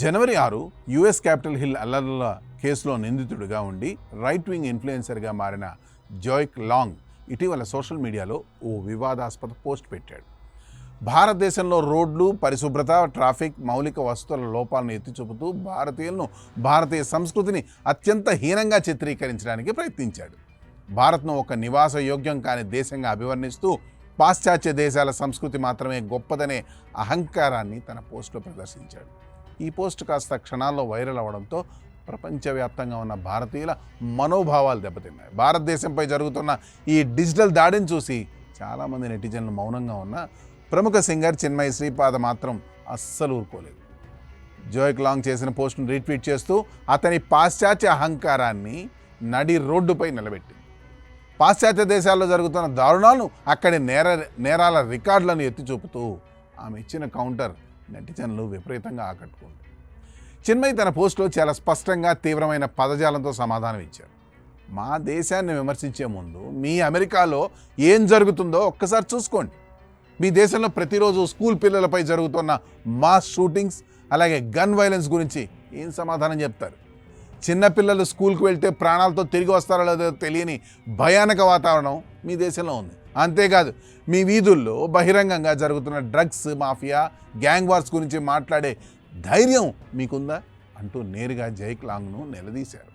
జనవరి 6 US capital hill అల్లర్ల కేసులో నిందితుడిగా ఉండి రైట్ వింగ్ ఇన్ఫ్లుయెన్సర్గా మారిన జోయిక్ లాంగ్ ఇటీవల సోషల్ మీడియాలో ఓ వివాదాస్పద పోస్ట్ పెట్టాడు. భారతదేశంలో రోడ్లు, పరిశుభ్రత, ట్రాఫిక్, మౌలిక వసతుల లోపాలను ఎత్తిచూపుతూ భారతీయులను, భారతీయ సంస్కృతిని అత్యంత హీనంగా చిత్రీకరించడానికి ప్రయత్నించాడు. భారత్ను ఒక నివాస యోగ్యం కాని దేశంగా అభివర్ణిస్తూ పాశ్చాత్య దేశాల సంస్కృతి మాత్రమే గొప్పదనే అహంకారాన్ని తన పోస్టులో ప్రదర్శించాడు. ఈ పోస్ట్ కాస్త క్షణాల్లో వైరల్ అవ్వడంతో ప్రపంచవ్యాప్తంగా ఉన్న భారతీయుల మనోభావాలు దెబ్బతిన్నాయి. భారతదేశంపై జరుగుతున్న ఈ డిజిటల్ దాడిని చూసి చాలామంది నెటిజన్లు మౌనంగా ఉన్న ప్రముఖ సింగర్ చిన్మయి శ్రీపాద మాత్రం అస్సలు ఊరుకోలేదు. జోయిక్ లాంగ్ చేసిన పోస్టును రీట్వీట్ చేస్తూ అతని పాశ్చాత్య అహంకారాన్ని నడి రోడ్డుపై నిలబెట్టింది. పాశ్చాత్య దేశాల్లో జరుగుతున్న దారుణాలను, అక్కడి నేరాల రికార్డులను ఎత్తి చూపుతూ ఆమె ఇచ్చిన కౌంటర్ నెటిజన్లు విపరీతంగా ఆకట్టుకుంది. చిన్మయి తన పోస్టులో చాలా స్పష్టంగా తీవ్రమైన పదజాలంతో సమాధానం ఇచ్చారు. మా దేశాన్ని విమర్శించే ముందు మీ అమెరికాలో ఏం జరుగుతుందో ఒక్కసారి చూసుకోండి. మీ దేశంలో ప్రతిరోజు స్కూల్ పిల్లలపై జరుగుతున్న మాస్ షూటింగ్స్, అలాగే గన్ వైలెన్స్ గురించి ఏం సమాధానం చెప్తారు? చిన్నపిల్లలు స్కూల్కి వెళ్తే ప్రాణాలతో తిరిగి వస్తారో లేదో తెలియని భయానక వాతావరణం మీ దేశంలో ఉంది. అంతేకాదు, మీ వీధుల్లో బహిరంగంగా జరుగుతున్న డ్రగ్స్ మాఫియా, గ్యాంగ్ వార్స్ గురించి మాట్లాడే ధైర్యం మీకుందా అంటూ నేరుగా జోయిక్ లాంగ్ను నిలదీశారు.